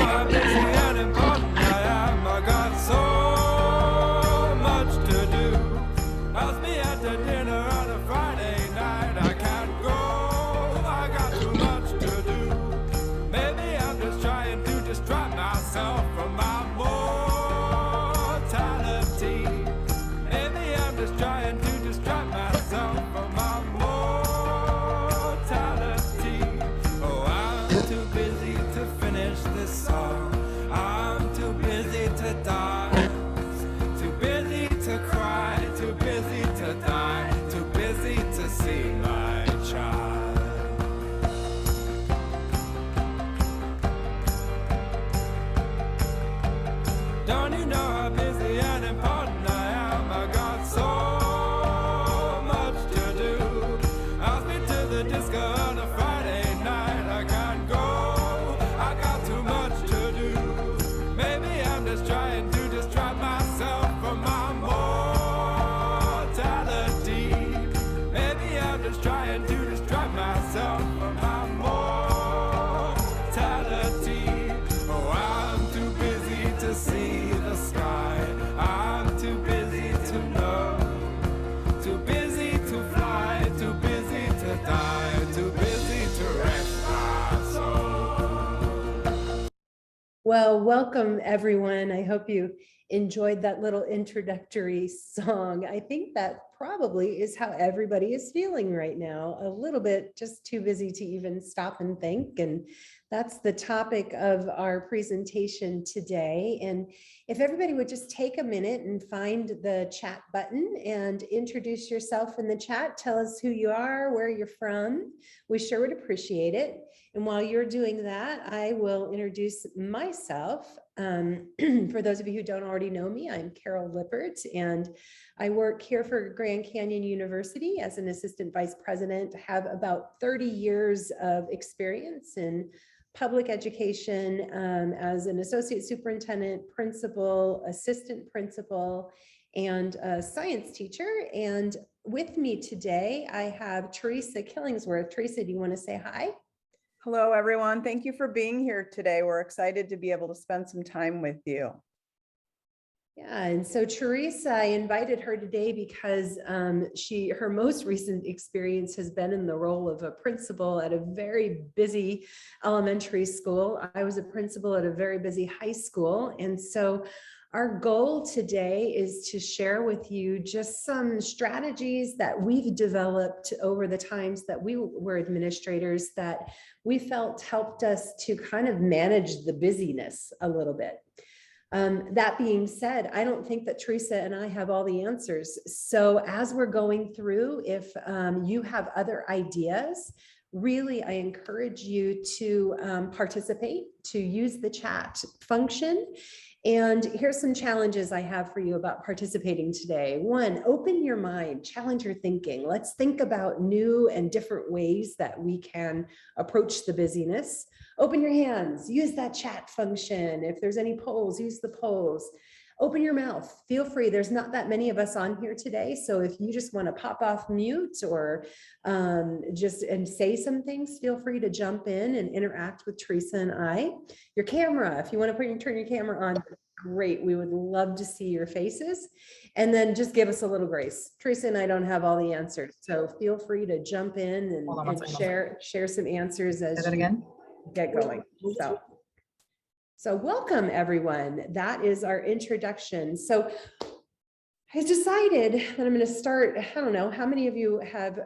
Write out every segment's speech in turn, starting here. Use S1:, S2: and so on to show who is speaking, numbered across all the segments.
S1: how busy and important I am. I got so much to do. Ask me at the dinner on a Friday night. I can't go, I got too much to do. Maybe I'm just trying to distract myself from my mortality. Maybe I'm just trying to distract myself from my mortality. Oh, I'm too busy to finish this song. I'm too busy to die. Too busy to cry. Too busy to die. Too busy to see my child. Don't you know how busy and important I am? I got so much to do. Ask me to the disco on a Friday night. I can't go, I got too much to do. Maybe I'm just trying to distract myself from my mortality. Maybe I'm just trying to distract myself from my mortality. Oh, I'm too busy to see the sky. I'm too busy to know. Too busy to fly. Too busy to die. Too busy to rest my soul.
S2: Well, welcome everyone. I hope you enjoyed that little introductory song. I think that probably is how everybody is feeling right now. A little bit just too busy to even stop and think. And that's the topic of our presentation today. And if everybody would just take a minute and find the chat button and introduce yourself in the chat, tell us who you are, where you're from. We sure would appreciate it. And while you're doing that, I will introduce myself. For those of you who don't already know me, I'm Carol Lippert, and I work here for Grand Canyon University as an assistant vice president. I have about 30 years of experience in public education as an associate superintendent, principal, assistant principal, and a science teacher. And with me today, I have Teresa Killingsworth. Teresa, do you want to say hi?
S3: Hello, everyone. Thank you for being here today. We're excited to be able to spend some time with you.
S2: Yeah, and so Teresa, I invited her today because her most recent experience has been in the role of a principal at a very busy elementary school. I was a principal at a very busy high school. And so our goal today is to share with you just some strategies that we've developed over the times that we were administrators that we felt helped us to kind of manage the busyness a little bit. That being said, I don't think that Teresa and I have all the answers. So as we're going through, if you have other ideas, really, I encourage you to participate, to use the chat function. And here's some challenges I have for you about participating today. One, open your mind, challenge your thinking. Let's think about new and different ways that we can approach the busyness. Open your hands, use that chat function. If there's any polls, use the polls. Open your mouth, feel free. There's not that many of us on here today. So if you just want to pop off mute or just say some things, feel free to jump in and interact with Teresa and I. Your camera, if you want to turn your camera on, great. We would love to see your faces. And then just give us a little grace. Teresa and I don't have all the answers. So feel free to jump in and share some answers as you get going. So welcome everyone. That is our introduction. So I decided that I'm going to start. I don't know how many of you have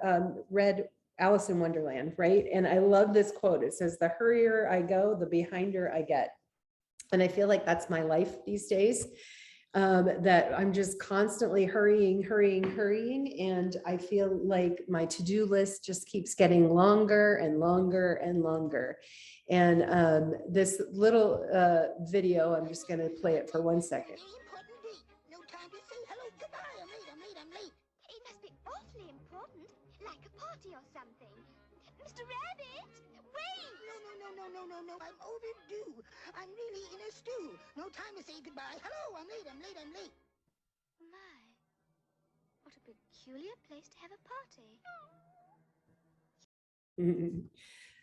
S2: read Alice in Wonderland, right? And I love this quote. It says, "The hurrier I go, the behinder I get." And I feel like that's my life these days. That I'm just constantly hurrying. And I feel like my to-do list just keeps getting longer and longer and longer. And this little video, I'm just going to play it for 1 second.
S4: No time to say hello, goodbye. I'm late. It must be awfully important, like a party or something. Mr. Rabbit, wait! No. I'm overdue. I'm really in a stew. No time to say goodbye. Hello, I'm late. My, what a peculiar place to have a party.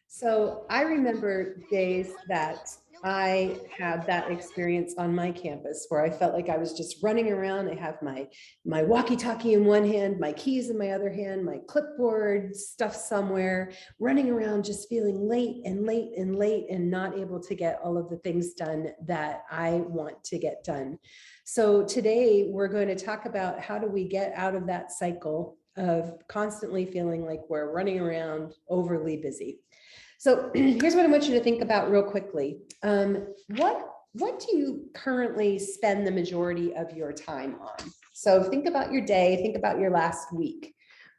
S2: So I remember days that I had that experience on my campus where I felt like I was just running around. I have my walkie-talkie in one hand, my keys in my other hand, my clipboard stuff somewhere, running around just feeling late and late and late and not able to get all of the things done that I want to get done. So today we're going to talk about how do we get out of that cycle of constantly feeling like we're running around overly busy. So here's what I want you to think about real quickly. What do you currently spend the majority of your time on? So think about your day, think about your last week.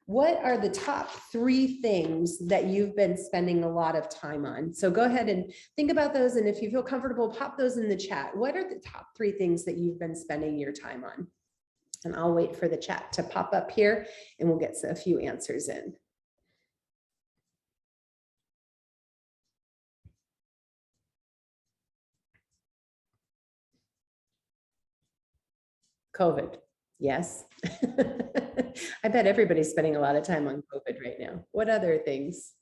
S2: What are the top 3 things that you've been spending a lot of time on? So go ahead and think about those. And if you feel comfortable, pop those in the chat. What are the top 3 things that you've been spending your time on? And I'll wait for the chat to pop up here and we'll get a few answers in. COVID, yes. I bet everybody's spending a lot of time on COVID right now. What other things?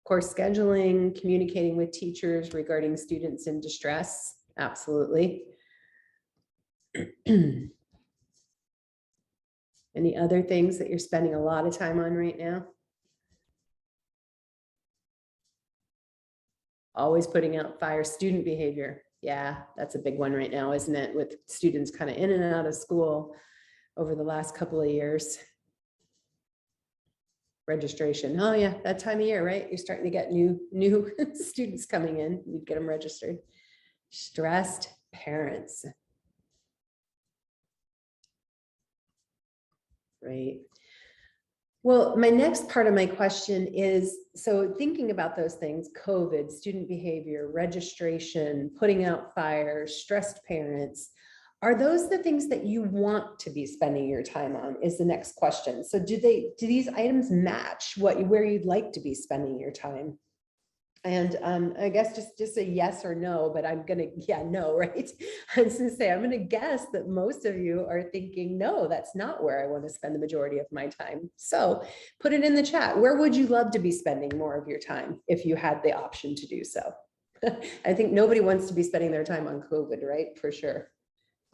S2: Course scheduling, communicating with teachers regarding students in distress, absolutely. Any other things that you're spending a lot of time on right now? Always putting out fire, student behavior. Yeah, that's a big one right now, isn't it? With students kind of in and out of school over the last couple of years. Registration. Oh yeah, that time of year, right? You're starting to get new students coming in. You get them registered. Stressed parents. Right. Well, my next part of my question is, so thinking about those things, COVID, student behavior, registration, putting out fires, stressed parents, are those the things that you want to be spending your time on is the next question. So do these items match where you'd like to be spending your time? And I guess just a yes or no, but I'm gonna, yeah, no, right? I was gonna say, I'm gonna guess that most of you are thinking, no, that's not where I want to spend the majority of my time. So put it in the chat. Where would you love to be spending more of your time if you had the option to do so? I think nobody wants to be spending their time on COVID, right? For sure.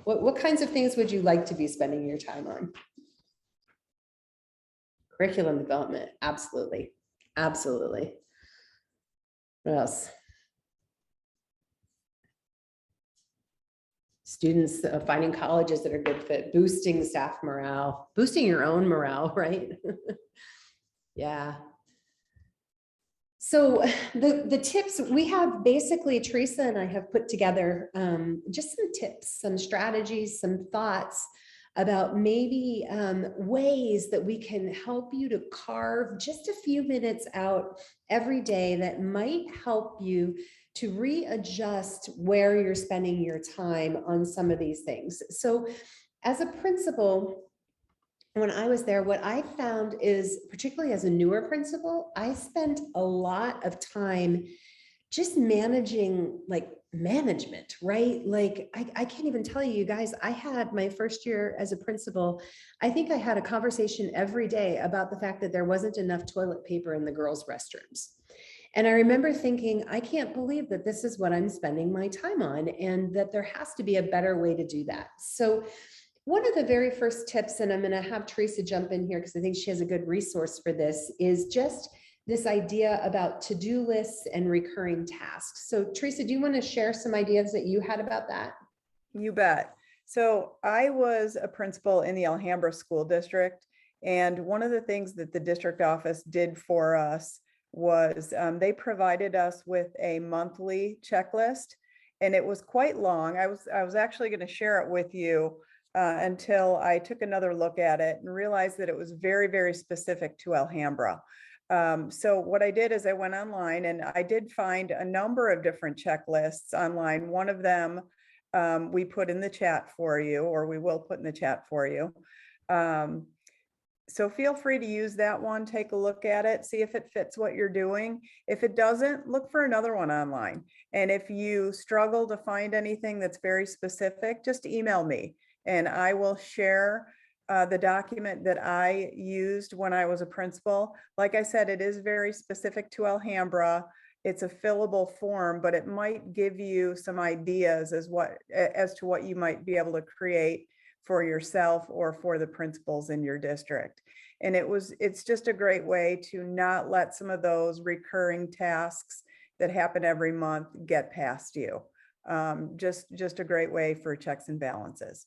S2: What kinds of things would you like to be spending your time on? Curriculum development, absolutely, absolutely. What else? Students finding colleges that are good fit, boosting staff morale, boosting your own morale, right? Yeah. So the tips we have, basically Teresa and I have put together just some tips, some strategies, some thoughts about maybe ways that we can help you to carve just a few minutes out every day that might help you to readjust where you're spending your time on some of these things. So as a principal, when I was there, what I found is, particularly as a newer principal, I spent a lot of time just managing management, right? Like I can't even tell you guys, I had my first year as a principal, I think I had a conversation every day about the fact that there wasn't enough toilet paper in the girls' restrooms. And I remember thinking, I can't believe that this is what I'm spending my time on and that there has to be a better way to do that. So one of the very first tips, and I'm going to have Teresa jump in here because I think she has a good resource for this, is just this idea about to-do lists and recurring tasks. So Teresa, do you want to share some ideas that you had about that?
S3: You bet. So I was a principal in the Alhambra School District, and one of the things that the district office did for us was they provided us with a monthly checklist, and it was quite long. I was actually going to share it with you until I took another look at it and realized that it was very, very specific to Alhambra. So what I did is I went online and I did find a number of different checklists online. One of them we put in the chat for you, or we will put in the chat for you. So feel free to use that one, take a look at it, see if it fits what you're doing. If it doesn't, look for another one online. And if you struggle to find anything that's very specific, just email me and I will share the document that I used when I was a principal. Like I said, it is very specific to Alhambra. It's a fillable form, but it might give you some ideas as to what you might be able to create for yourself or for the principals in your district. And it's just a great way to not let some of those recurring tasks that happen every month get past you. Just a great way for checks and balances.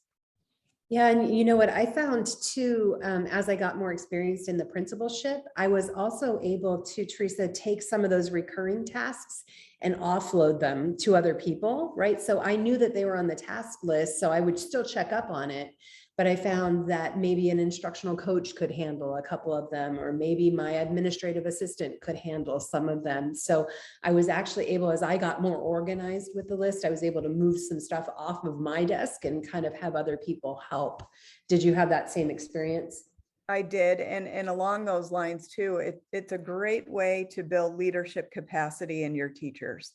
S2: Yeah, and you know what I found too, as I got more experienced in the principalship, I was also able to, Teresa, take some of those recurring tasks and offload them to other people, right? So I knew that they were on the task list, so I would still check up on it. But I found that maybe an instructional coach could handle a couple of them, or maybe my administrative assistant could handle some of them. So I was actually able, as I got more organized with the list, I was able to move some stuff off of my desk and kind of have other people help. Did you have that same experience?
S3: I did. And along those lines too, it's a great way to build leadership capacity in your teachers,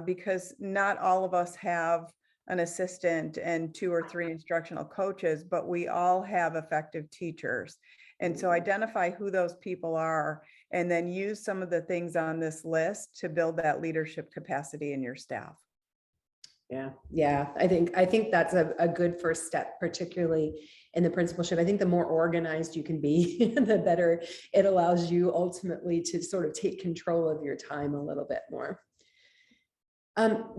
S3: because not all of us have an assistant and 2 or 3 instructional coaches, but we all have effective teachers. And so identify who those people are and then use some of the things on this list to build that leadership capacity in your staff.
S2: Yeah. I think that's a good first step, particularly in the principalship. I think the more organized you can be, the better it allows you ultimately to sort of take control of your time a little bit more.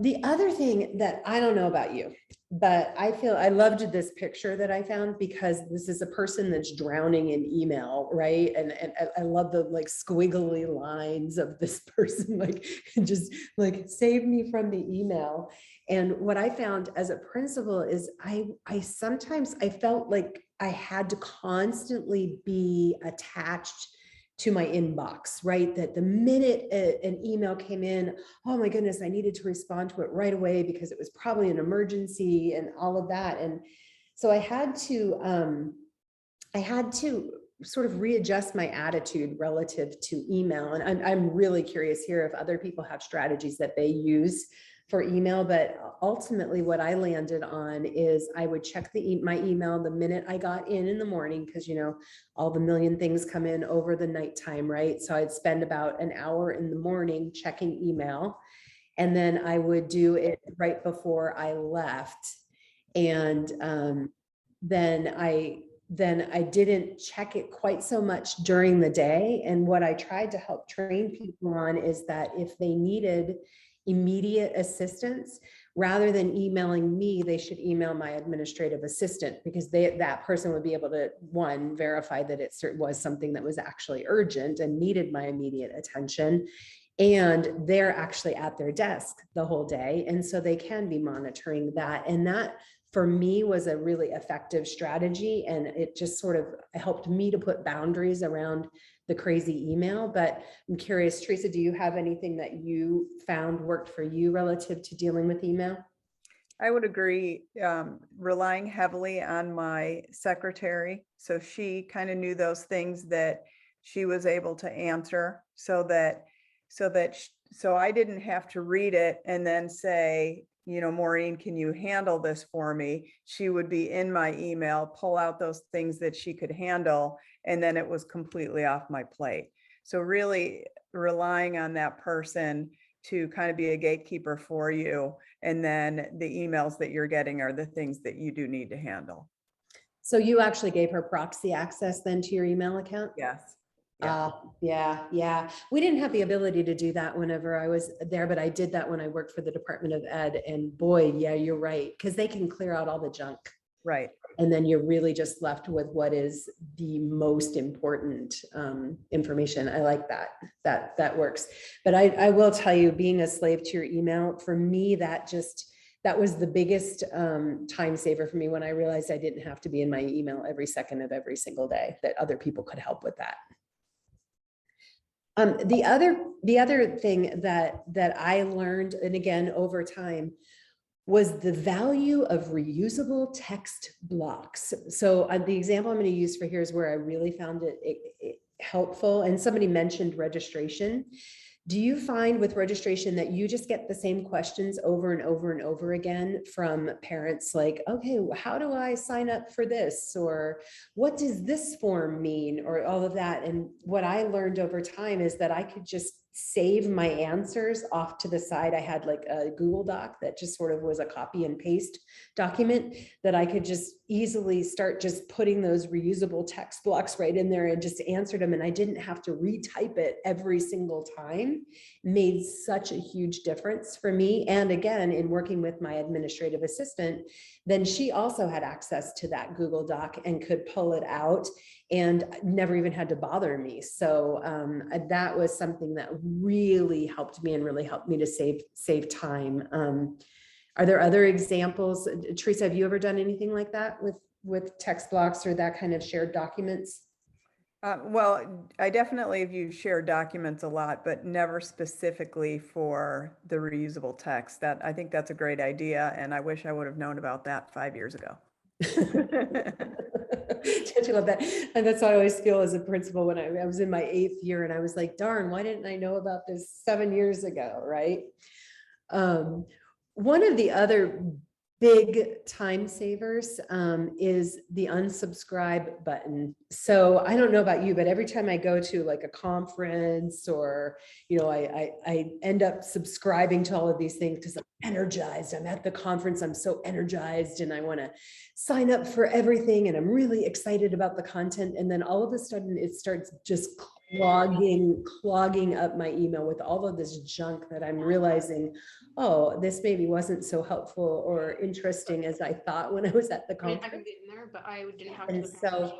S2: The other thing that I don't know about you, but I loved this picture that I found, because this is a person that's drowning in email, right? And I love the like squiggly lines of this person, like just like save me from the email. And what I found as a principal is I sometimes I felt like I had to constantly be attached to my inbox, right? That the minute an email came in, oh my goodness, I needed to respond to it right away because it was probably an emergency and all of that. And so I had to sort of readjust my attitude relative to email. And I'm really curious here if other people have strategies that they use for email, but ultimately what I landed on is I would check my email the minute I got in the morning, because you know all the million things come in over the nighttime, right? So I'd spend about an hour in the morning checking email, and then I would do it right before I left, and then I didn't check it quite so much during the day. And what I tried to help train people on is that if they needed immediate assistance, rather than emailing me, they should email my administrative assistant, because that person would be able to, one, verify that it was something that was actually urgent and needed my immediate attention. And they're actually at their desk the whole day. And so they can be monitoring that. And that for me was a really effective strategy. And it just sort of helped me to put boundaries around the crazy email. But I'm curious, Teresa, do you have anything that you found worked for you relative to dealing with email?
S3: I would agree, relying heavily on my secretary. So she kind of knew those things that she was able to answer, so I didn't have to read it and then say, you know, Maureen, can you handle this for me? She would be in my email, pull out those things that she could handle, and then it was completely off my plate. So really relying on that person to kind of be a gatekeeper for you. And then the emails that you're getting are the things that you do need to handle.
S2: So you actually gave her proxy access then to your email account?
S3: Yes.
S2: Yeah. We didn't have the ability to do that whenever I was there, but I did that when I worked for the Department of Ed. And boy, yeah, you're right, because they can clear out all the junk.
S3: Right.
S2: And then you're really just left with what is the most important information. I like that works. But I will tell you, being a slave to your email, for me, that was the biggest time saver for me, when I realized I didn't have to be in my email every second of every single day, that other people could help with that. The other thing that I learned, and again over time, was the value of reusable text blocks. So the example I'm going to use for here is where I really found it helpful. And somebody mentioned registration. Do you find with registration that you just get the same questions over and over and over again from parents like, okay, how do I sign up for this? Or what does this form mean? Or all of that. And what I learned over time is that I could just save my answers off to the side. I had like a Google Doc that just sort of was a copy and paste document that I could just easily start just putting those reusable text blocks right in there and just answered them. And I didn't have to retype it every single time. Made such a huge difference for me. And again, in working with my administrative assistant, then she also had access to that Google Doc and could pull it out and never even had to bother me. So that was something that really helped me and really helped me to save time. Are there other examples? Teresa, have you ever done anything like that with text blocks or that kind of shared documents?
S3: Well, I definitely have used shared documents a lot, but never specifically for the reusable text. I think that's a great idea, and I wish I would have known about that 5 years ago.
S2: Don't you love that? And that's what I always feel as a principal when I was in my 8th year and I was like, darn, why didn't I know about this 7 years ago, right? One of the other big time savers is the unsubscribe button. So I don't know about you, but every time I go to like a conference or, you know, I end up subscribing to all of these things because I'm energized. I'm at the conference. I'm so energized and I want to sign up for everything. And I'm really excited about the content. And then all of a sudden it starts just clogging up my email with all of this junk that I'm realizing, oh, this maybe wasn't so helpful or interesting as I thought when I was at the
S5: I mean, I
S2: conference.
S5: could get in there, but I didn't have
S2: And
S5: to.
S2: so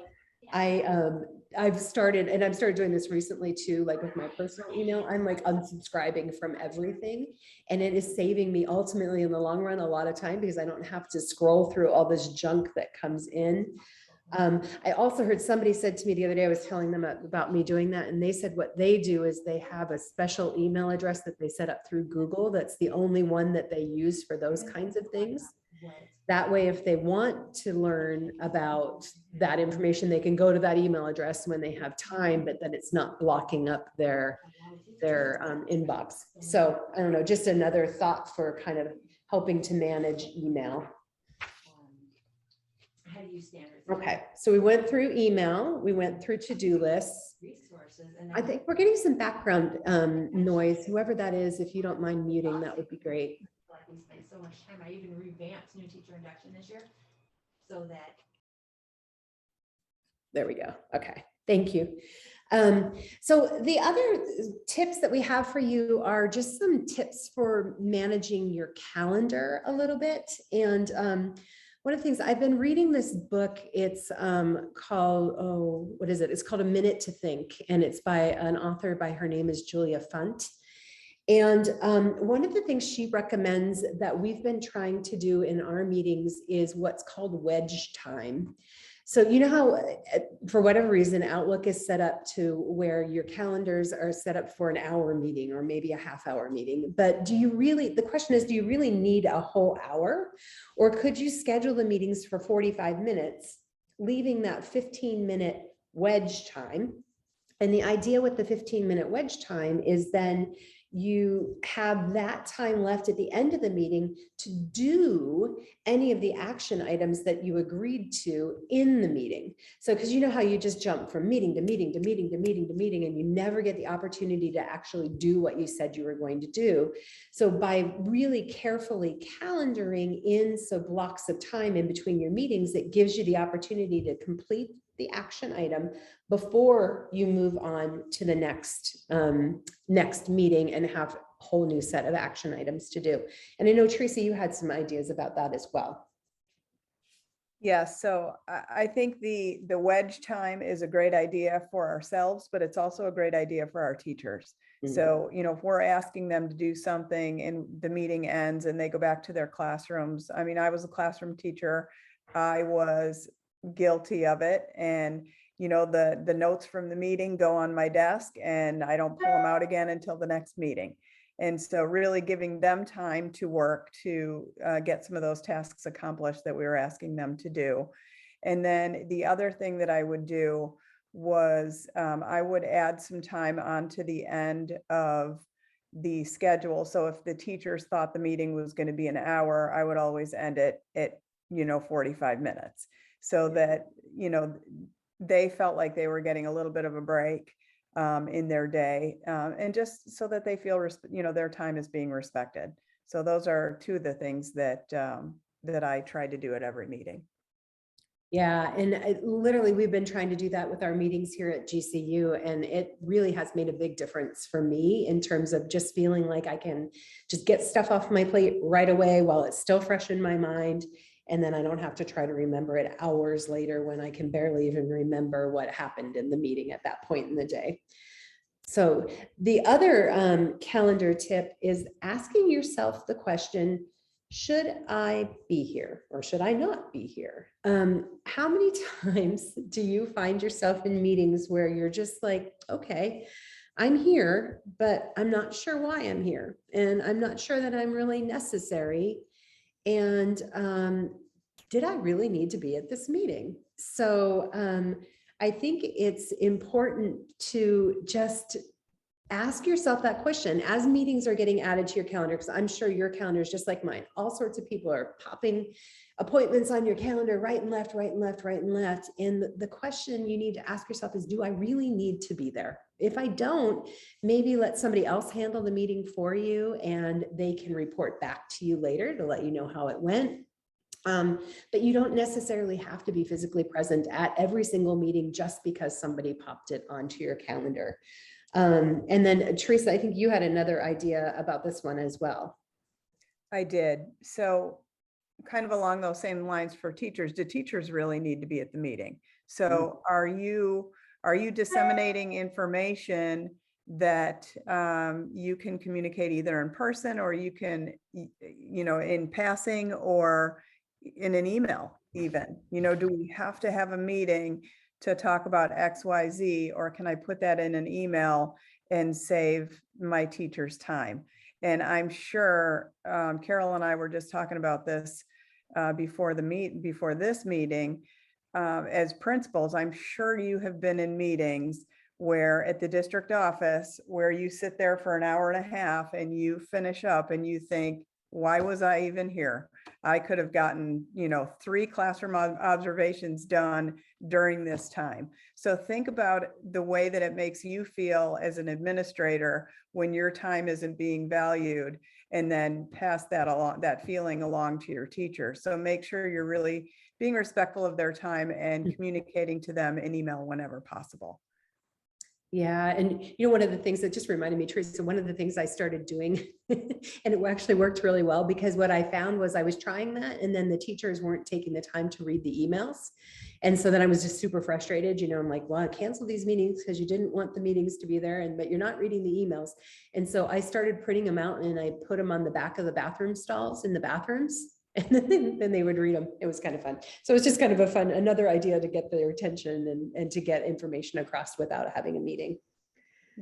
S2: I've started doing this recently too, like with my personal email, I'm like unsubscribing from everything. And it is saving me ultimately in the long run a lot of time because I don't have to scroll through all this junk that comes in. I also heard somebody said to me the other day, I was telling them about me doing that. And they said what they do is they have a special email address that they set up through Google. That's the only one that they use for those kinds of things. That way, if they want to learn about that information, they can go to that email address when they have time, but then it's not blocking up their inbox. So I don't know, just another thought for kind of helping to manage email. Okay, so we went through email, we went through to-do lists. I think we're getting some background noise. Whoever that is, if you don't mind muting, that would be great.
S6: We spent so much time. I even revamped new teacher induction this year so that.
S2: There we go. Okay, thank you. So the other tips that we have for you are just some tips for managing your calendar a little bit. And one of the things I've been reading this book, it's called, what is it? It's called A Minute to Think. And it's by an author her name is Julia Funt. And one of the things she recommends that we've been trying to do in our meetings is what's called wedge time. So you know how, for whatever reason, Outlook is set up to where your calendars are set up for an hour meeting or maybe a half-hour meeting. But the question is, do you really need a whole hour? Or could you schedule the meetings for 45 minutes, leaving that 15-minute wedge time? And the idea with the 15-minute wedge time is then you have that time left at the end of the meeting to do any of the action items that you agreed to in the meeting. So, because you know how you just jump from meeting to meeting to meeting to meeting to meeting, and you never get the opportunity to actually do what you said you were going to do. So by really carefully calendaring in blocks of time in between your meetings, it gives you the opportunity to complete the action item before you move on to the next meeting and have a whole new set of action items to do. And I know, Teresa, you had some ideas about that as well.
S3: Yeah, so I think the wedge time is a great idea for ourselves, but it's also a great idea for our teachers.
S2: Mm-hmm.
S3: So, you know, if we're asking them to do something and the meeting ends and they go back to their classrooms. I mean, I was a classroom teacher. I was guilty of it. And, you know, the notes from the meeting go on my desk and I don't pull them out again until the next meeting. And so really giving them time to work to get some of those tasks accomplished that we were asking them to do. And then the other thing that I would do was I would add some time onto the end of the schedule. So if the teachers thought the meeting was going to be an hour, I would always end it at, 45 minutes. So that, they felt like they were getting a little bit of a break in their day, and just so that they feel, their time is being respected. So those are two of the things that that I try to do at every meeting.
S2: Yeah, and literally, we've been trying to do that with our meetings here at GCU, and it really has made a big difference for me in terms of just feeling like I can just get stuff off my plate right away while it's still fresh in my mind. And then I don't have to try to remember it hours later when I can barely even remember what happened in the meeting at that point in the day. So the other calendar tip is asking yourself the question, should I be here or should I not be here? How many times do you find yourself in meetings where you're just like, okay, I'm here, but I'm not sure why I'm here. And I'm not sure that I'm really necessary. And did I really need to be at this meeting? So I think it's important to just ask yourself that question as meetings are getting added to your calendar, because I'm sure your calendar is just like mine. All sorts of people are popping appointments on your calendar, right and left, right and left, right and left. And the question you need to ask yourself is, do I really need to be there? If I don't, maybe let somebody else handle the meeting for you and they can report back to you later to let you know how it went. But you don't necessarily have to be physically present at every single meeting just because somebody popped it onto your calendar. And then Teresa, I think you had another idea about this one as well.
S3: I did. So kind of along those same lines for teachers, do teachers really need to be at the meeting? So are you disseminating information that you can communicate either in person or you can, in passing or in an email even? Do we have to have a meeting to talk about XYZ, or can I put that in an email and save my teacher's time? And I'm sure Carol and I were just talking about this before this meeting. As principals, I'm sure you have been in meetings where at the district office where you sit there for an hour and a half and you finish up and you think, why was I even here? I could have gotten, 3 classroom observations done during this time. So think about the way that it makes you feel as an administrator when your time isn't being valued, and then pass that feeling along to your teacher. So make sure you're really being respectful of their time and communicating to them in email whenever possible.
S2: Yeah. And one of the things that just reminded me, Teresa, one of the things I started doing, and it actually worked really well, because what I found was I was trying that and then the teachers weren't taking the time to read the emails. And so then I was just super frustrated. I'm like, well, I canceled these meetings because you didn't want the meetings to be there, but you're not reading the emails. And so I started printing them out and I put them on the back of the bathroom stalls in the bathrooms. And then they would read them. It was kind of fun. So it's just kind of another idea to get their attention and to get information across without having a meeting.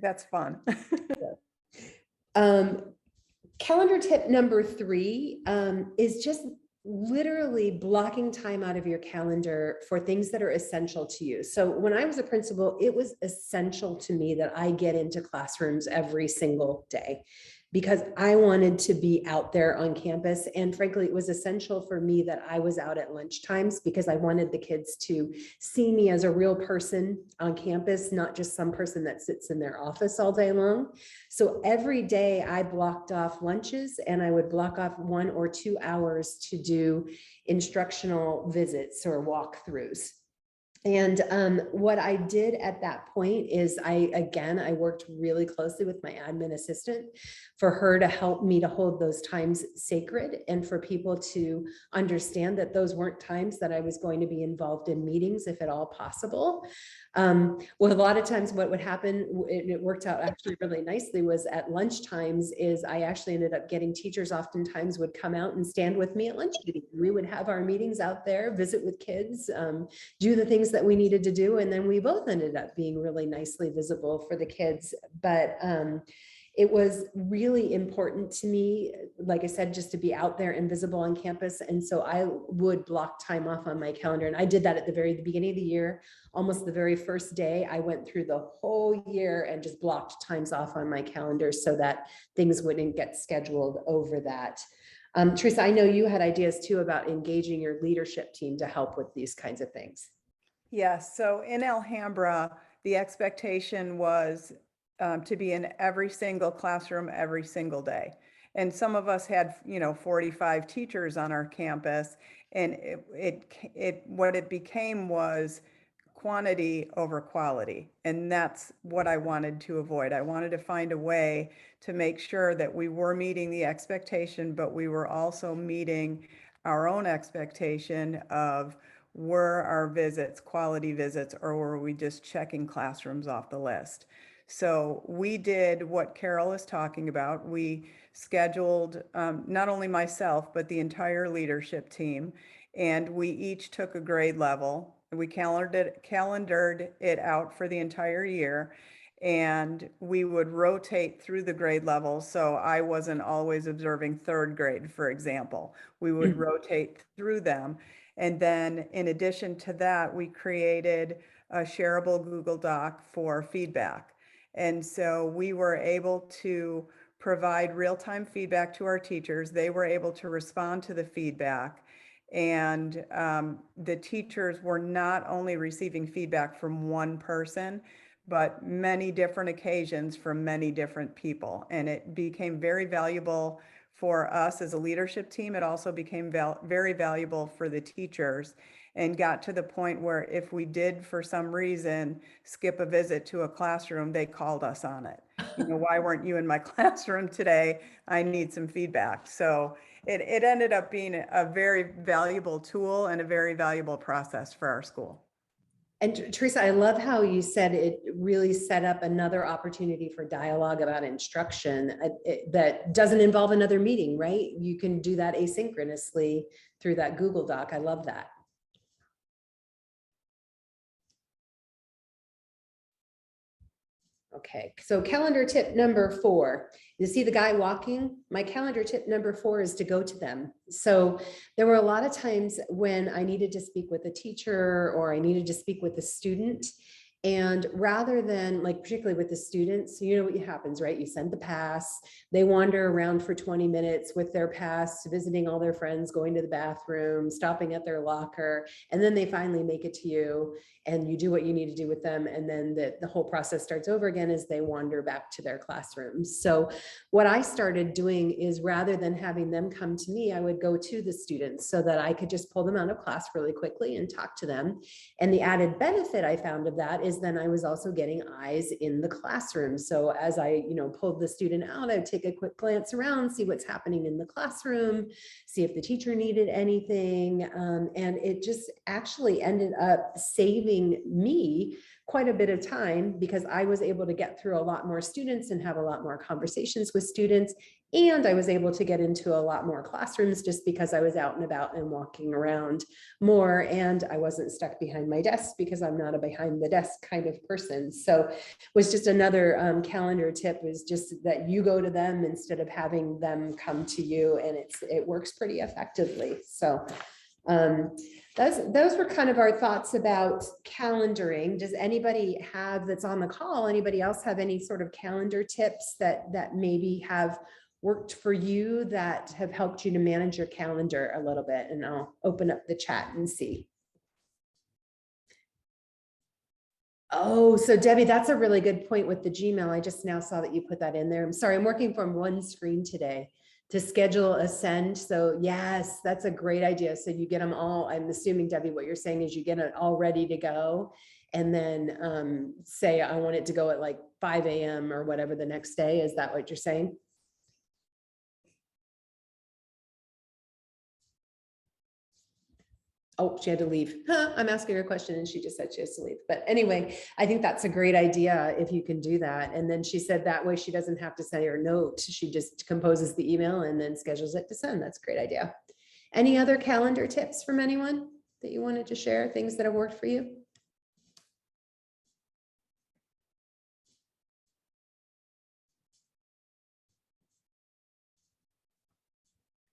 S3: That's fun.
S2: Calendar tip number 3 is just literally blocking time out of your calendar for things that are essential to you. So when I was a principal, it was essential to me that I get into classrooms every single day, because I wanted to be out there on campus. And frankly, it was essential for me that I was out at lunch times, because I wanted the kids to see me as a real person on campus, not just some person that sits in their office all day long. So every day I blocked off lunches, and I would block off 1 or 2 hours to do instructional visits or walkthroughs. And what I did at that point is I worked really closely with my admin assistant for her to help me to hold those times sacred, and for people to understand that those weren't times that I was going to be involved in meetings, if at all possible. Well, a lot of times what would happen, it worked out actually really nicely, was at lunch times is I actually ended up getting teachers oftentimes would come out and stand with me at lunch meetings. We would have our meetings out there, visit with kids, do the things that we needed to do. And then we both ended up being really nicely visible for the kids. But it was really important to me, like I said, just to be out there and visible on campus. And so I would block time off on my calendar. And I did that at the beginning of the year, almost the very first day. I went through the whole year and just blocked times off on my calendar so that things wouldn't get scheduled over that. Teresa, I know you had ideas too about engaging your leadership team to help with these kinds of things.
S3: Yes, so in Alhambra, the expectation was to be in every single classroom every single day. And some of us had, 45 teachers on our campus, and what it became was quantity over quality. And that's what I wanted to avoid. I wanted to find a way to make sure that we were meeting the expectation, but we were also meeting our own expectation of, were our visits quality visits, or were we just checking classrooms off the list? So we did what Carol is talking about. We scheduled not only myself, but the entire leadership team, and we each took a grade level. We calendared it out for the entire year, and we would rotate through the grade levels. So I wasn't always observing third grade, for example. We would rotate through them. And then in addition to that, we created a shareable Google Doc for feedback. And so we were able to provide real-time feedback to our teachers. They were able to respond to the feedback. And the teachers were not only receiving feedback from one person, but many different occasions from many different people. And it became very valuable for us as a leadership team. It also became very valuable for the teachers, and got to the point where if we did, for some reason, skip a visit to a classroom, they called us on it. Why weren't you in my classroom today? I need some feedback. So it ended up being a very valuable tool and a very valuable process for our school.
S2: And Teresa, I love how you said it really set up another opportunity for dialogue about instruction that doesn't involve another meeting, right? You can do that asynchronously through that Google Doc. I love that. Okay, so calendar tip number 4, you see the guy walking? My calendar tip number 4 is to go to them. So there were a lot of times when I needed to speak with a teacher or I needed to speak with a student. And rather than, like, particularly with the students, you know what happens, right? You send the pass, they wander around for 20 minutes with their pass, visiting all their friends, going to the bathroom, stopping at their locker, and then they finally make it to you and you do what you need to do with them. And then the whole process starts over again as they wander back to their classrooms. So what I started doing is, rather than having them come to me, I would go to the students so that I could just pull them out of class really quickly and talk to them. And the added benefit I found of that is then I was also getting eyes in the classroom. So as I, pulled the student out, I'd take a quick glance around, see what's happening in the classroom, see if the teacher needed anything. And it just actually ended up saving me quite a bit of time, because I was able to get through a lot more students and have a lot more conversations with students. And I was able to get into a lot more classrooms just because I was out and about and walking around more. And I wasn't stuck behind my desk, because I'm not a behind the desk kind of person. So it was just another calendar tip, is just that you go to them instead of having them come to you. And it works pretty effectively. So those were kind of our thoughts about calendaring. Does anybody that's on the call, anybody else have any sort of calendar tips that maybe have worked for you, that have helped you to manage your calendar a little bit? And I'll open up the chat and see. Oh, so Debbie, that's a really good point with the Gmail. I just now saw that you put that in there. I'm sorry, I'm working from one screen today to schedule a send. So yes, that's a great idea. So you get them all, I'm assuming, Debbie, what you're saying is you get it all ready to go. And then say, I want it to go at like 5 a.m. or whatever the next day. Is that what you're saying? Oh, she had to leave. I'm asking her a question and she just said she has to leave. But anyway, I think that's a great idea if you can do that. And then she said that way she doesn't have to send her note. She just composes the email and then schedules it to send. That's a great idea. Any other calendar tips from anyone that you wanted to share, things that have worked for you?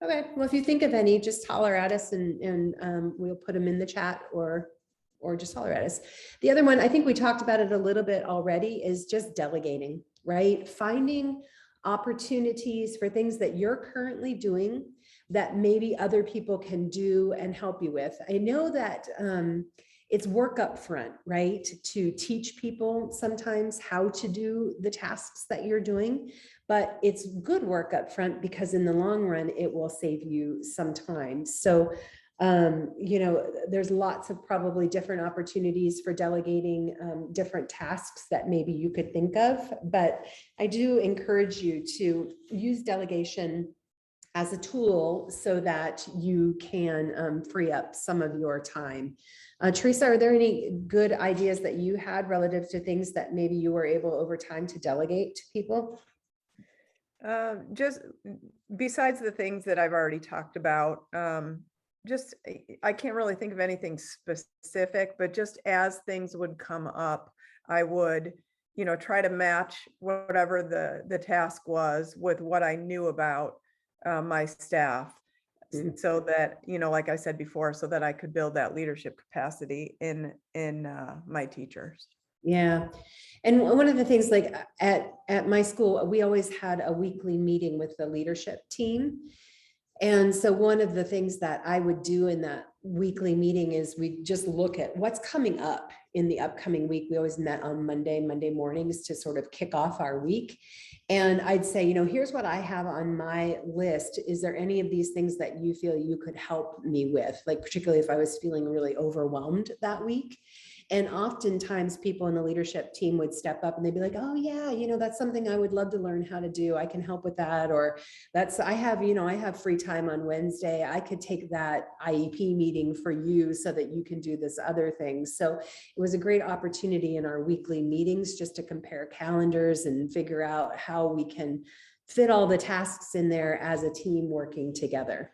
S2: Okay, well, if you think of any, just holler at us and we'll put them in the chat or just holler at us. The other one, I think we talked about it a little bit already, is just delegating, right? Finding opportunities for things that you're currently doing that maybe other people can do and help you with. I know that it's work up front, right? To teach people sometimes how to do the tasks that you're doing, but it's good work up front because in the long run, it will save you some time. So, you know, there's lots of probably different opportunities for delegating different tasks that maybe you could think of, but I do encourage you to use delegation as a tool so that you can free up some of your time. Teresa, are there any good ideas that you had relative to things that maybe you were able over time to delegate to people?
S3: Just besides the things that I've already talked about, just I can't really think of anything specific, but just as things would come up, I would, you know, try to match whatever the task was with what I knew about my staff, so that, you know, like I said before, so that I could build that leadership capacity in my teachers.
S2: Yeah. And one of the things, like at my school, we always had a weekly meeting with the leadership team. And so one of the things that I would do in that weekly meeting is we just look at what's coming up in the upcoming week. We always met on Monday mornings to sort of kick off our week. And I'd say, you know, here's what I have on my list. Is there any of these things that you feel you could help me with? Like, particularly if I was feeling really overwhelmed that week. And oftentimes people in the leadership team would step up and they'd be like, oh yeah, you know, that's something I would love to learn how to do. I can help with that. Or I have free time on Wednesday. I could take that IEP meeting for you so that you can do this other thing. So it was a great opportunity in our weekly meetings just to compare calendars and figure out how we can fit all the tasks in there as a team working together.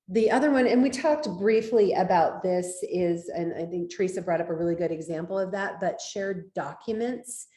S2: The other one, and we talked briefly about this, is, and I think Teresa brought up a really good example of that, but shared documents.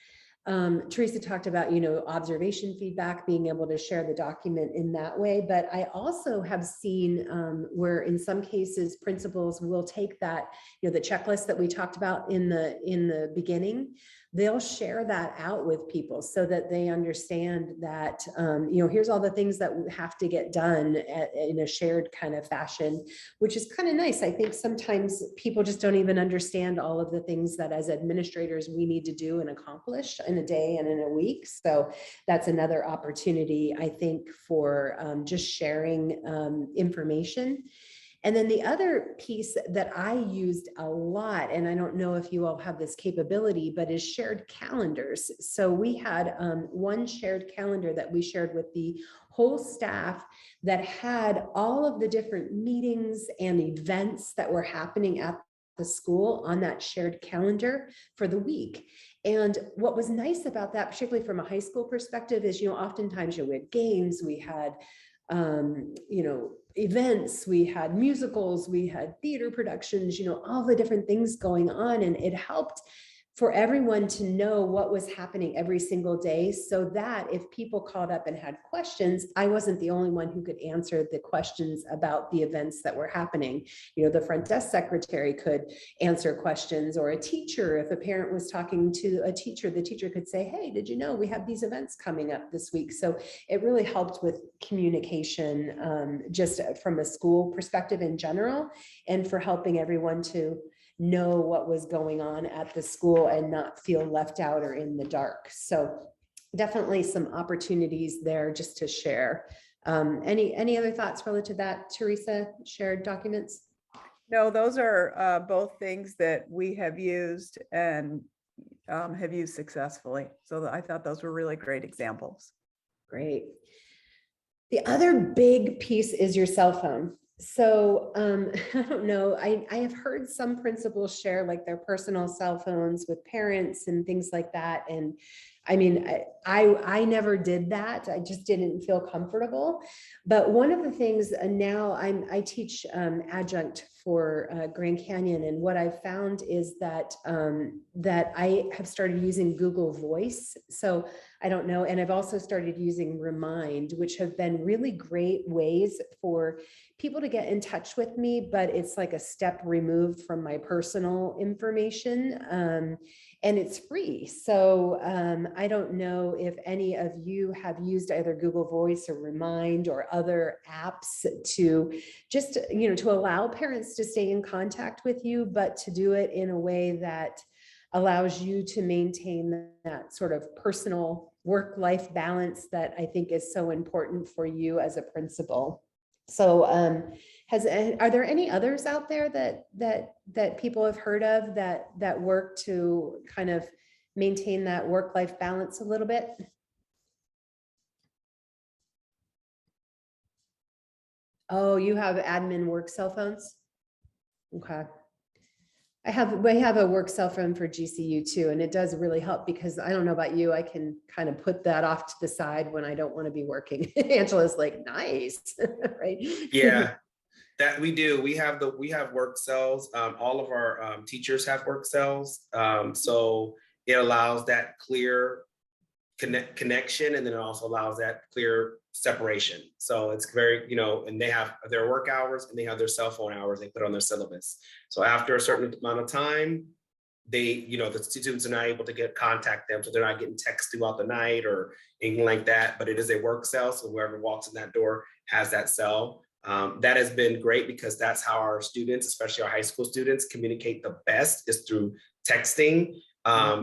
S2: Teresa talked about, you know, observation feedback, being able to share the document in that way. But I also have seen where in some cases principals will take that, you know, the checklist that we talked about in the beginning, they'll share that out with people so that they understand that, you know, here's all the things that have to get done in a shared kind of fashion, which is kind of nice. I think sometimes people just don't even understand all of the things that as administrators we need to do and accomplish in a day and in a week. So that's another opportunity, I think, for just sharing information. And then the other piece that I used a lot, and I don't know if you all have this capability, but is shared calendars. So we had one shared calendar that we shared with the whole staff that had all of the different meetings and events that were happening at the school on that shared calendar for the week. And what was nice about that, particularly from a high school perspective, is, you know, oftentimes, you know, we had games, we had you know, events, we had musicals, we had theater productions, you know, all the different things going on. And it helped for everyone to know what was happening every single day, so that if people called up and had questions, I wasn't the only one who could answer the questions about the events that were happening. You know, the front desk secretary could answer questions, or a teacher, if a parent was talking to a teacher, the teacher could say, hey, did you know we have these events coming up this week? So it really helped with communication, just from a school perspective in general, and for helping everyone to know what was going on at the school and not feel left out or in the dark. So definitely some opportunities there just to share. Any other thoughts relative to that, Teresa? Shared documents?
S3: No, those are both things that we have used and have used successfully. So I thought those were really great examples.
S2: Great. The other big piece is your cell phone. So I don't know. I have heard some principals share like their personal cell phones with parents and things like that. And I mean, I never did that. I just didn't feel comfortable. But one of the things now I teach adjunct for Grand Canyon, and what I've found is that that I have started using Google Voice. So I don't know, and I've also started using Remind, which have been really great ways for people to get in touch with me, but it's like a step removed from my personal information. And it's free. So I don't know if any of you have used either Google Voice or Remind or other apps to just, to allow parents to stay in contact with you, but to do it in a way that allows you to maintain that sort of personal work-life balance that I think is so important for you as a principal. So are there any others out there that people have heard of that work to kind of maintain that work-life balance a little bit? Oh, you have admin work cell phones? Okay. We have a work cell phone for GCU too, and it does really help because I don't know about you, I can kind of put that off to the side when I don't want to be working. Angela's like, nice, right?
S5: Yeah, that we do. We have work cells. All of our teachers have work cells. So it allows that clear connection, and then it also allows that clear separation. So it's very, and they have their work hours and they have their cell phone hours they put on their syllabus. So after a certain amount of time, they, the students are not able to contact them. So they're not getting texts throughout the night or anything like that, but it is a work cell. So whoever walks in that door has that cell. That has been great because that's how our students, especially our high school students, communicate the best is through texting.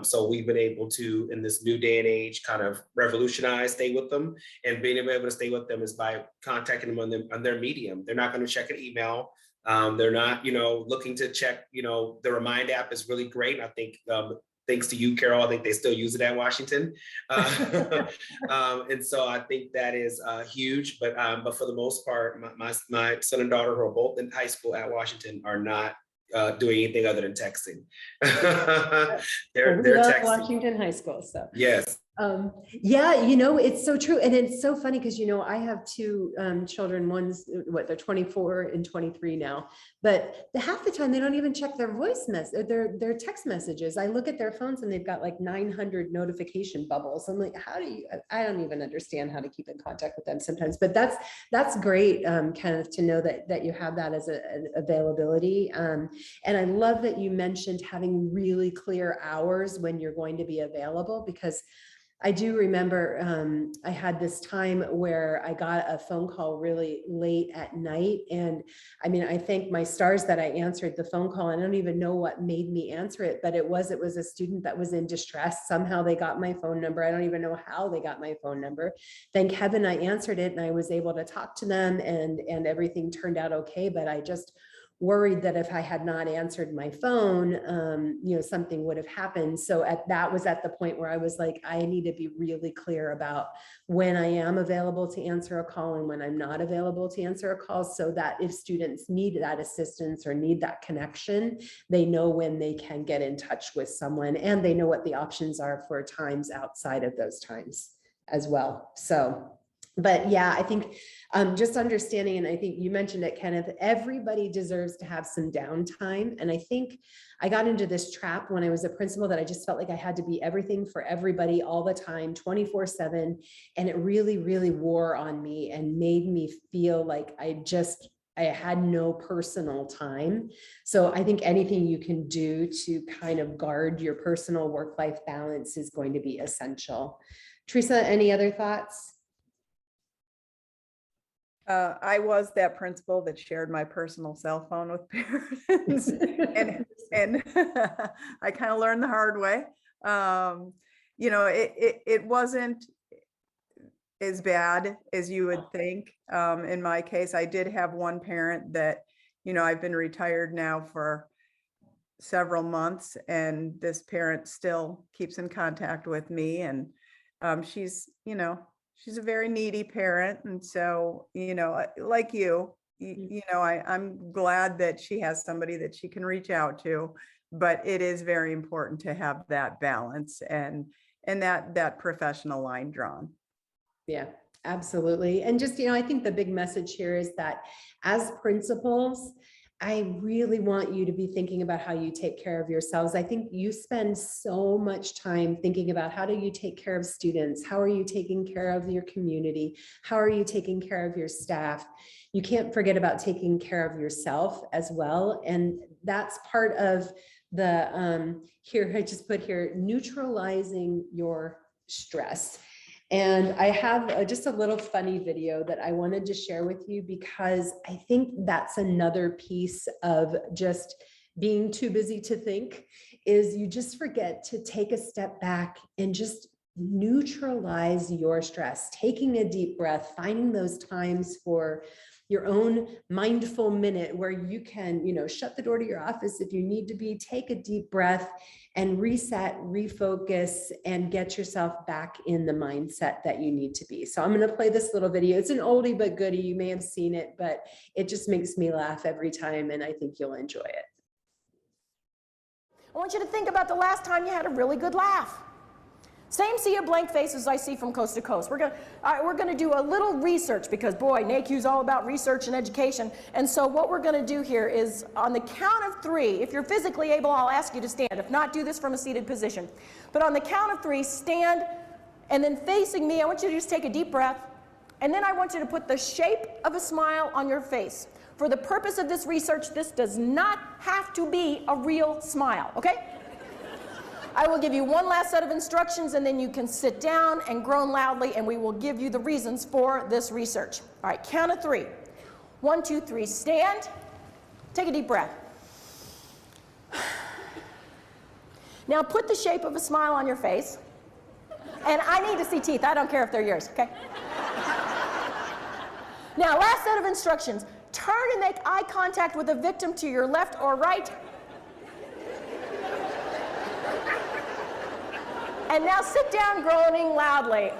S5: So we've been able to, in this new day and age, kind of revolutionize, stay with them, and being able to stay with them is by contacting them on their medium. They're not going to check an email. They're not, looking to check, the Remind app is really great. I think thanks to you, Carol, I think they still use it at Washington. And so I think that is huge, but for the most part, my son and daughter, who are both in high school at Washington, are not doing anything other than texting. they're texting.
S2: Washington High School, so
S5: yes.
S2: Yeah, it's so true. And it's so funny because, I have two children. One's they're 24 and 23 now, but half the time they don't even check their voice message, their text messages. I look at their phones and they've got like 900 notification bubbles. I'm like, I don't even understand how to keep in contact with them sometimes, but that's great, Kenneth, to know that you have that as an availability. And I love that you mentioned having really clear hours when you're going to be available, because I do remember I had this time where I got a phone call really late at night. And I mean, I thank my stars that I answered the phone call. I don't even know what made me answer it, but it was a student that was in distress. Somehow they got my phone number. I don't even know how they got my phone number. Thank heaven I answered it and I was able to talk to them, and everything turned out okay. But I just worried that if I had not answered my phone, something would have happened. So that was at the point where I was like, I need to be really clear about when I am available to answer a call and when I'm not available to answer a call, so that if students need that assistance or need that connection, they know when they can get in touch with someone, and they know what the options are for times outside of those times as well. So, but yeah, I think just understanding, and I think you mentioned it, Kenneth, everybody deserves to have some downtime. And I think I got into this trap when I was a principal that I just felt like I had to be everything for everybody all the time, 24/7. And it really, really wore on me and made me feel like I had no personal time. So I think anything you can do to kind of guard your personal work-life balance is going to be essential. Teresa, any other thoughts?
S3: I was that principal that shared my personal cell phone with parents, and I kind of learned the hard way. It wasn't as bad as you would think. In my case, I did have one parent that, I've been retired now for several months, and this parent still keeps in contact with me, and she's a very needy parent. And so, like you, you know, I'm glad that she has somebody that she can reach out to, but it is very important to have that balance and that professional line drawn.
S2: Yeah, absolutely. And just, I think the big message here is that as principals, I really want you to be thinking about how you take care of yourselves. I think you spend so much time thinking about how do you take care of students? How are you taking care of your community? How are you taking care of your staff? You can't forget about taking care of yourself as well. And that's part of the, here, I just put here, neutralizing your stress. And I have just a little funny video that I wanted to share with you because I think that's another piece of just being too busy to think is you just forget to take a step back and just neutralize your stress, taking a deep breath, finding those times for your own mindful minute where you can, shut the door to your office if you need to be, take a deep breath and reset, refocus, and get yourself back in the mindset that you need to be. So I'm going to play this little video. It's an oldie but goodie. You may have seen it, but it just makes me laugh every time, and I think you'll enjoy it.
S7: I want you to think about the last time you had a really good laugh. Same sea of blank faces I see from coast to coast. We're gonna do a little research because boy, NACU's all about research and education. And so what we're gonna do here is on the count of 3, if you're physically able, I'll ask you to stand. If not, do this from a seated position. But on the count of 3, stand, and then facing me, I want you to just take a deep breath. And then I want you to put the shape of a smile on your face. For the purpose of this research, this does not have to be a real smile, okay? I will give you one last set of instructions and then you can sit down and groan loudly and we will give you the reasons for this research. All right, count of 3. 1, 2, 3, stand. Take a deep breath. Now put the shape of a smile on your face. And I need to see teeth. I don't care if they're yours, okay? Now, last set of instructions. Turn and make eye contact with a victim to your left or right. And now sit down groaning loudly.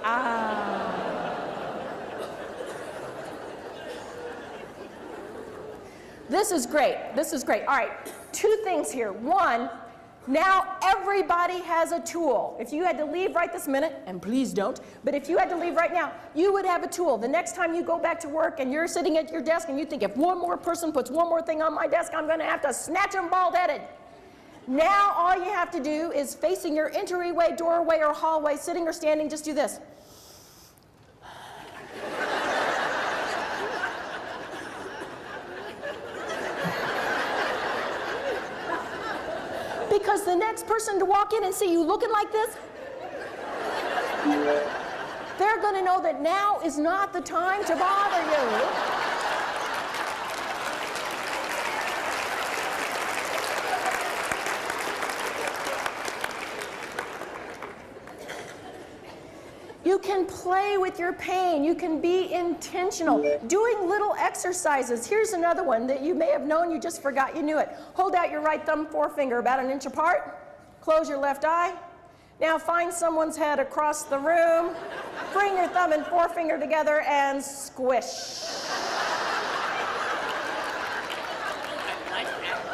S7: This is great. This is great. All right, 2 things here. 1, now everybody has a tool. If you had to leave right this minute, and please don't, but if you had to leave right now, you would have a tool. The next time you go back to work and you're sitting at your desk and you think if one more person puts one more thing on my desk, I'm going to have to snatch them bald-headed. Now all you have to do is facing your entryway, doorway, or hallway, sitting or standing, just do this. Because the next person to walk in and see you looking like this, they're going to know that now is not the time to bother you. You can play with your pain. You can be intentional. Doing little exercises. Here's another one that you may have known, you just forgot you knew it. Hold out your right thumb, forefinger about 1 inch apart. Close your left eye. Now find someone's head across the room. Bring your thumb and forefinger together and squish.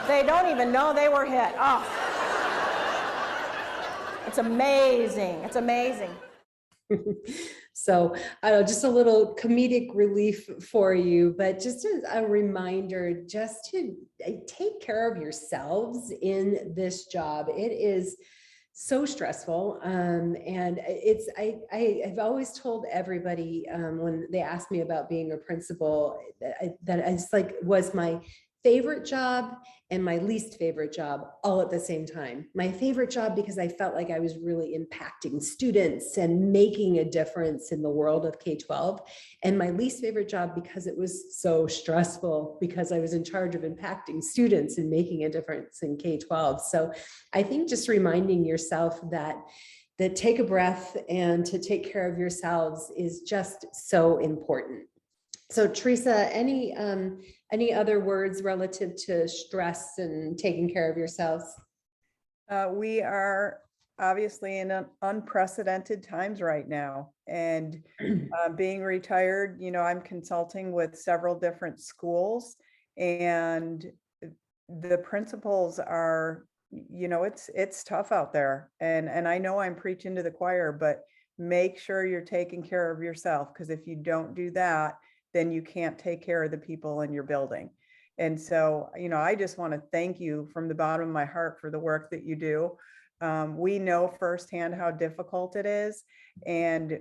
S7: They don't even know they were hit. Oh. It's amazing. It's amazing.
S2: So just a little comedic relief for you, but just as a reminder, just to take care of yourselves in this job. It is so stressful. And I've always told everybody when they ask me about being a principal that it's like was my favorite job and my least favorite job all at the same time. My favorite job because I felt like I was really impacting students and making a difference in the world of K-12. And my least favorite job because it was so stressful because I was in charge of impacting students and making a difference in K-12. So I think just reminding yourself that take a breath and to take care of yourselves is just so important. So Teresa, any other words relative to stress and taking care of yourselves?
S3: We are obviously in unprecedented times right now. And being retired, I'm consulting with several different schools, and the principals are, it's tough out there. And I know I'm preaching to the choir, but make sure you're taking care of yourself, because if you don't do that, then you can't take care of the people in your building. And so, I just want to thank you from the bottom of my heart for the work that you do. We know firsthand how difficult it is. And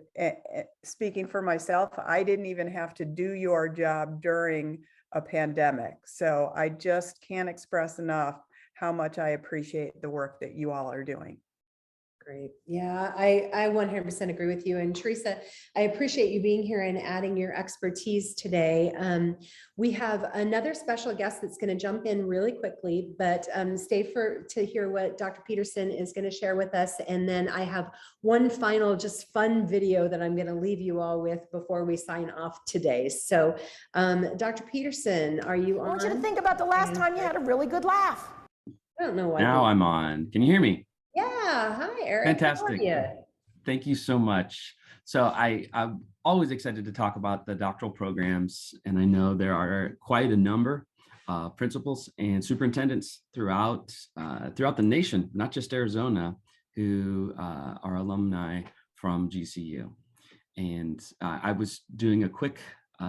S3: speaking for myself, I didn't even have to do your job during a pandemic. So I just can't express enough how much I appreciate the work that you all are doing.
S2: Great. Yeah, I 100% agree with you. And Teresa, I appreciate you being here and adding your expertise today. We have another special guest that's going to jump in really quickly, but stay to hear what Dr. Peterson is going to share with us. And then I have one final just fun video that I'm going to leave you all with before we sign off today. So Dr. Peterson, are you on?
S7: I want you to think about the last time you had a really good laugh.
S2: I don't know why.
S8: Now I'm on. Can you hear me?
S2: Yeah. Hi, Eric.
S8: Fantastic.
S2: How are you?
S8: Thank you so much. So I'm always excited to talk about the doctoral programs, and I know there are quite a number of principals and superintendents throughout the nation, not just Arizona, who are alumni from GCU. And I was doing a quick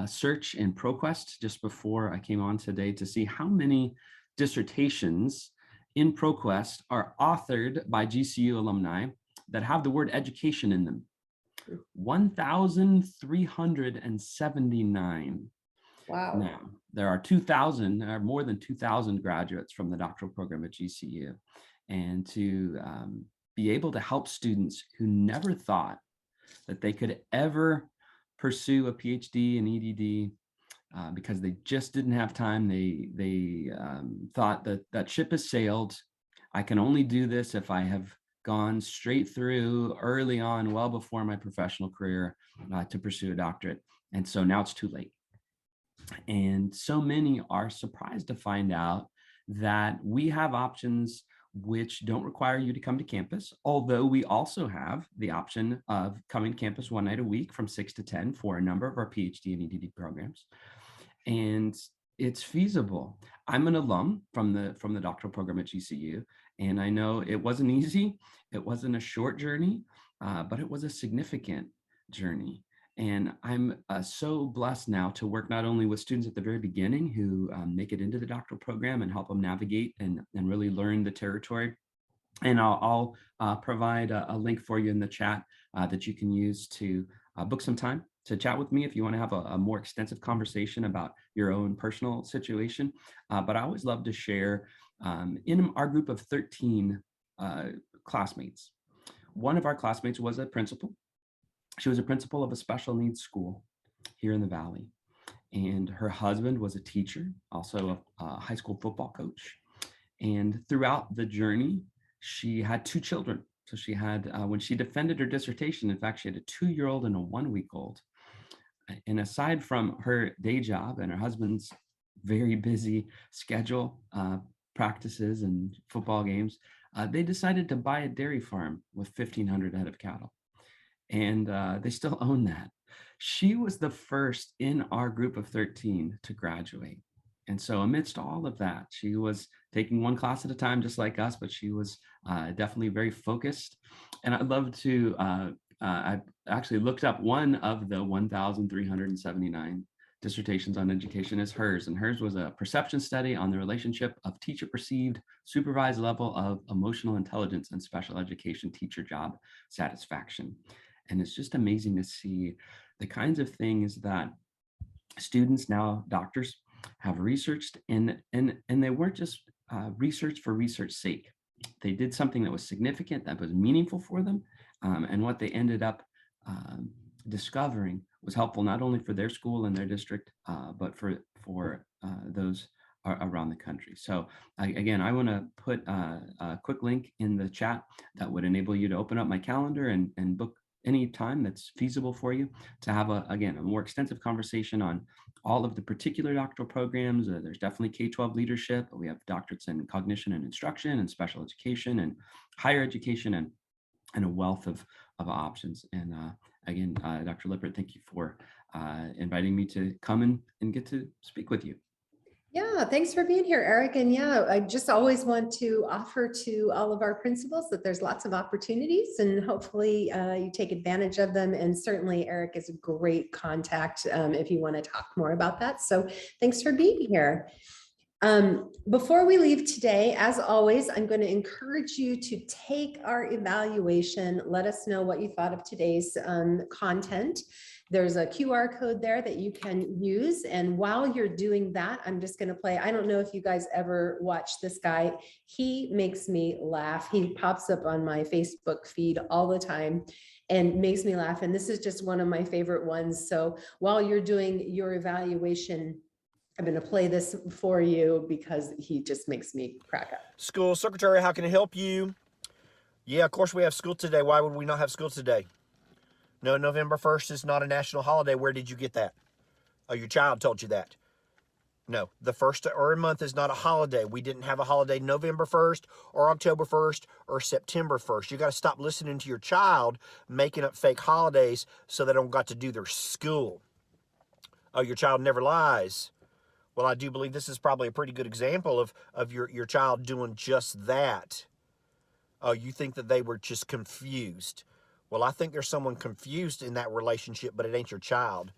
S8: search in ProQuest just before I came on today to see how many dissertations in ProQuest are authored by GCU alumni that have the word education in them. 1,379.
S2: Wow.
S8: Now, there are more than 2,000 graduates from the doctoral program at GCU. And to be able to help students who never thought that they could ever pursue a PhD in EDD, because they just didn't have time. They thought that ship has sailed. I can only do this if I have gone straight through early on, well before my professional career, to pursue a doctorate. And so now it's too late. And so many are surprised to find out that we have options which don't require you to come to campus, although we also have the option of coming to campus one night a week from 6 to 10 for a number of our PhD and EDD programs. And it's feasible. I'm an alum from the doctoral program at GCU, and I know it wasn't easy. It wasn't a short journey, but it was a significant journey. And I'm so blessed now to work not only with students at the very beginning who make it into the doctoral program and help them navigate and really learn the territory. And I'll provide a link for you in the chat that you can use to book some time to chat with me if you want to have a more extensive conversation about your own personal situation. But I always love to share in our group of 13 classmates. One of our classmates was a principal. She was a principal of a special needs school here in the Valley. And her husband was a teacher, also a high school football coach. And throughout the journey, she had 2 children. So she had, when she defended her dissertation, in fact, she had a 2-year-old and a 1-week-old. And aside from her day job and her husband's very busy schedule, practices and football games, they decided to buy a dairy farm with 1,500 head of cattle. And they still own that. She was the first in our group of 13 to graduate. And so amidst all of that, she was taking one class at a time, just like us, but she was definitely very focused. And I'd love to, I actually looked up one of the 1,379 dissertations on education is hers. And hers was a perception study on the relationship of teacher-perceived supervised level of emotional intelligence and special education teacher job satisfaction. And it's just amazing to see the kinds of things that students, now doctors, have researched, and they weren't just research for research's sake. They did something that was significant, that was meaningful for them, and what they ended up discovering was helpful not only for their school and their district, but for those around the country. So again, I want to put a quick link in the chat that would enable you to open up my calendar and book any time that's feasible for you to have a more extensive conversation on all of the particular doctoral programs. There's definitely K-12 leadership, but we have doctorates in cognition and instruction and special education and higher education and and a wealth of options. And again, Dr. Lippert, thank you for inviting me to come and get to speak with you.
S2: Yeah, thanks for being here, Eric. And yeah, I just always want to offer to all of our principals that there's lots of opportunities, and hopefully you take advantage of them. And certainly Eric is a great contact if you want to talk more about that. So thanks for being here. Before we leave today, as always, I'm going to encourage you to take our evaluation. Let us know what you thought of today's content. There's a QR code there that you can use. And while you're doing that, I'm just going to play. I don't know if you guys ever watch this guy. He makes me laugh. He pops up on my Facebook feed all the time and makes me laugh. And this is just one of my favorite ones. So while you're doing your evaluation, I'm going to play this for you because he just makes me crack up.
S9: School secretary, how can I help you? Yeah, of course we have school today. Why would we not have school today? No, November 1st is not a national holiday. Where did you get that? Oh, your child told you that. No, the first or a month is not a holiday. We didn't have a holiday November 1st or October 1st or September 1st. You got to stop listening to your child making up fake holidays so they don't got to do their school. Oh, your child never lies. Well, I do believe this is probably a pretty good example of your child doing just that. Oh, you think that they were just confused. Well, I think there's someone confused in that relationship, but it ain't your child.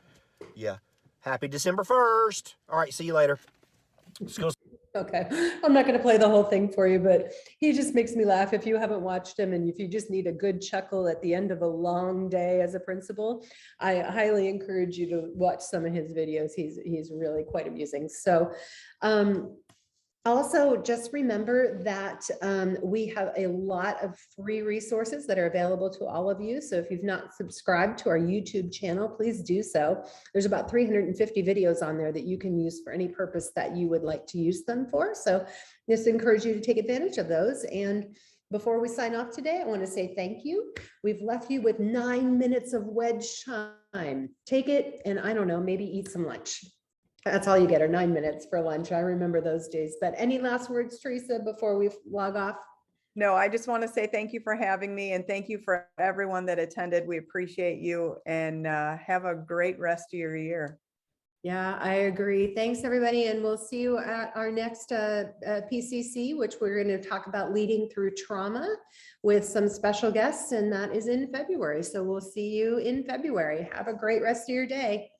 S9: Yeah. Happy December 1st. All right, see you later. School.
S2: Okay, I'm not going to play the whole thing for you, but he just makes me laugh. If you haven't watched him and if you just need a good chuckle at the end of a long day as a principal, I highly encourage you to watch some of his videos. He's really quite amusing. So also, just remember that we have a lot of free resources that are available to all of you. So if you've not subscribed to our YouTube channel, please do so. There's about 350 videos on there that you can use for any purpose that you would like to use them for. So just encourage you to take advantage of those. And before we sign off today, I want to say thank you. We've left you with 9 minutes of wedge time. Take it and I don't know, maybe eat some lunch. That's all you get, or 9 minutes for lunch. I remember those days. But any last words, Teresa, before we log off?
S3: No, I just want to say thank you for having me, and thank you for everyone that attended. We appreciate you, and have a great rest of your year.
S2: Yeah, I agree. Thanks, everybody. And we'll see you at our next PCC, which we're going to talk about leading through trauma with some special guests, and that is in February. So we'll see you in February. Have a great rest of your day.